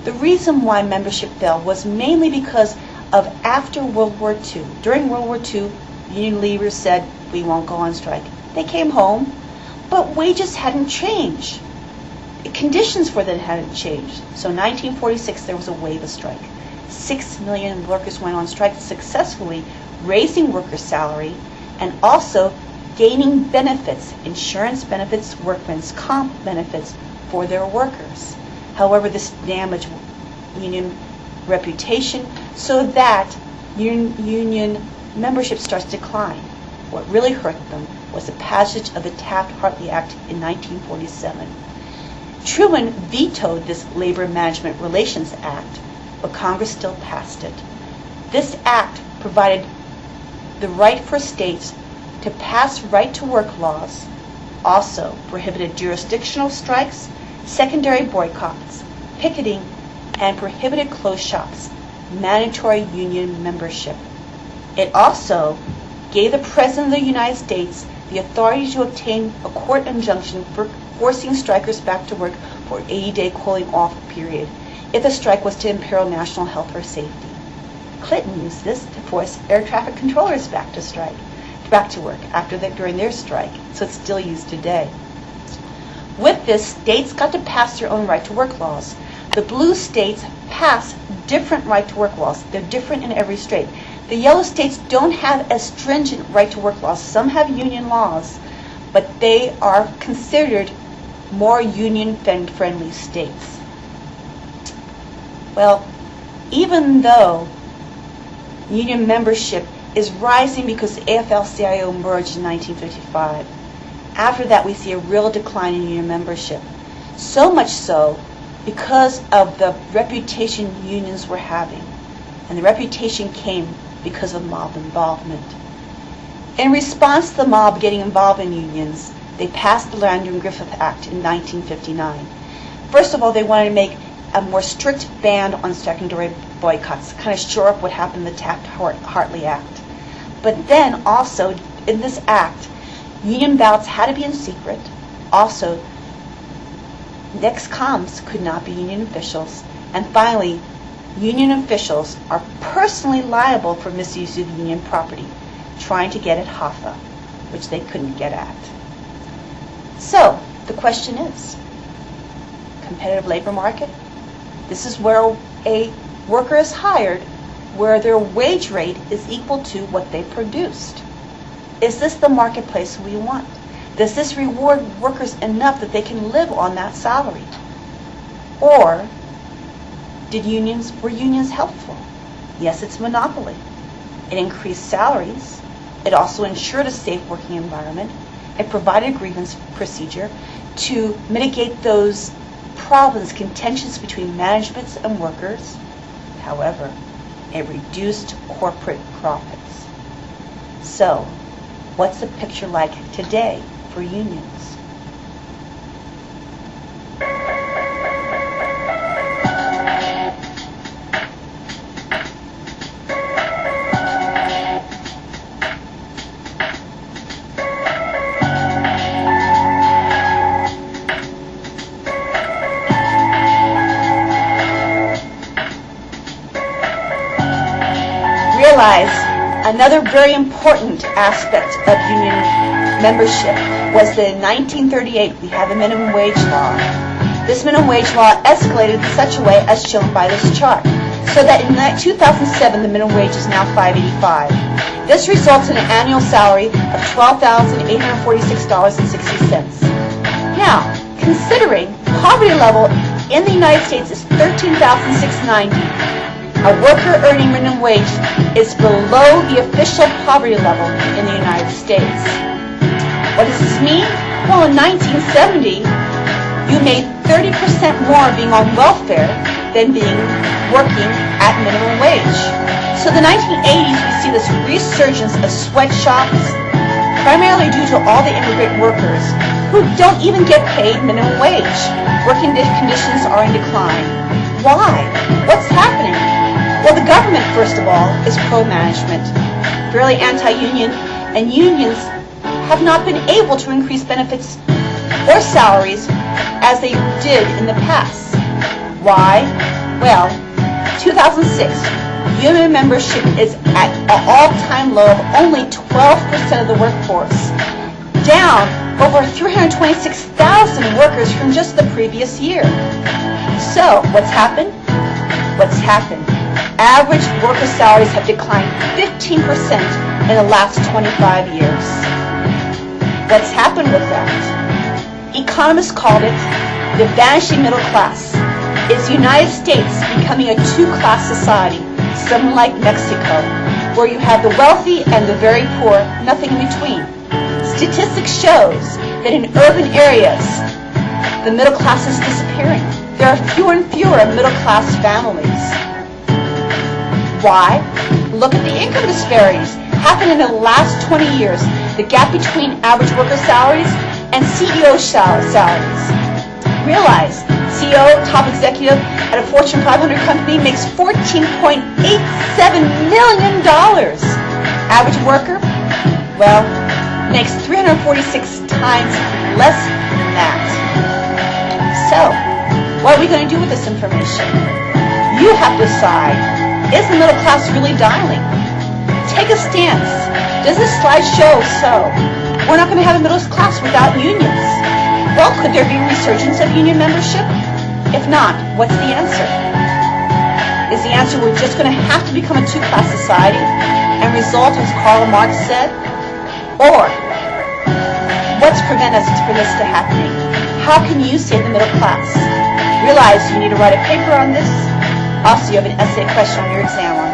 The reason why membership fell was mainly because of after World War II. During World War II, union leaders said, we won't go on strike. They came home, but wages hadn't changed. The conditions for them hadn't changed. So in 1946, there was a wave of strike. 6 million workers went on strike successfully, raising workers' salary and also gaining benefits, insurance benefits, workmen's comp benefits for their workers. However, this damaged union reputation so that union membership starts to decline. What really hurt them was the passage of the Taft-Hartley Act in 1947. Truman vetoed this Labor Management Relations Act, but Congress still passed it. This act provided the right for states to pass right-to-work laws, also prohibited jurisdictional strikes, secondary boycotts, picketing, and prohibited closed shops, mandatory union membership. It also gave the President of the United States the authority to obtain a court injunction for forcing strikers back to work for an 80-day cooling off period if the strike was to imperil national health or safety. Clinton used this to force air traffic controllers back to work during their strike, so it's still used today. With this, states got to pass their own right-to-work laws. The blue states pass different right-to-work laws. They're different in every state. The yellow states don't have as stringent right-to-work laws. Some have union laws, but they are considered more union-friendly states. Well, even though union membership is rising because the AFL-CIO merged in 1955, after that we see a real decline in union membership. So much so because of the reputation unions were having. And the reputation came because of mob involvement. In response to the mob getting involved in unions, they passed the Landry-Griffith Act in 1959. First of all, they wanted to make a more strict ban on secondary boycotts, kind of shore up what happened in the Taft-Hartley Act. But then also, in this act, union ballots had to be in secret. Also, ex-coms could not be union officials. And finally, union officials are personally liable for misuse of union property, trying to get at HOFA, which they couldn't get at. So, the question is, competitive labor market? This is where a worker is hired where their wage rate is equal to what they produced. Is this the marketplace we want? Does this reward workers enough that they can live on that salary? Or were unions helpful? Yes, it's monopoly. It increased salaries. It also ensured a safe working environment. It provided a grievance procedure to mitigate those problems, contentions between managements and workers. However, it reduced corporate profits. So, what's the picture like today for unions? Realize another very important aspect of union membership was that in 1938 we have a minimum wage law. This minimum wage law escalated in such a way as shown by this chart, so that in 2007 the minimum wage is now $5.85. This results in an annual salary of $12,846.60. Now, considering poverty level in the United States is $13,690, a worker earning minimum wage is below the official poverty level in the United States. What does this mean? Well, in 1970, you made 30% more being on welfare than working at minimum wage. So in the 1980s, we see this resurgence of sweatshops, primarily due to all the immigrant workers who don't even get paid minimum wage. Working conditions are in decline. Why? What's happening? Well, the government, first of all, is pro-management, fairly anti-union, and unions have not been able to increase benefits or salaries as they did in the past. Why? Well, 2006, union membership is at an all-time low of only 12% of the workforce, down over 326,000 workers from just the previous year. So, what's happened? What's happened? Average worker salaries have declined 15% in the last 25 years. What's happened with that? Economists called it the vanishing middle class. Is the United States becoming a two-class society, something like Mexico, where you have the wealthy and the very poor, nothing in between? Statistics shows that in urban areas, the middle class is disappearing. There are fewer and fewer middle-class families. Why? Look at the income disparities. Happened in the last 20 years. The gap between average worker salaries and CEO salaries. Realize, CEO, top executive at a Fortune 500 company makes $14.87 million. Average worker, well, makes 346 times less than that. So, what are we going to do with this information? You have to decide, is the middle class really dying? Take a stance. Does this slide show so? We're not going to have a middle class without unions. Well, could there be a resurgence of union membership? If not, what's the answer? Is the answer we're just going to have to become a two-class society and result, as Karl Marx said? Or, what's prevent us from this to happening? How can you save the middle class? Realize you need to write a paper on this. Also, you have an essay question on your exam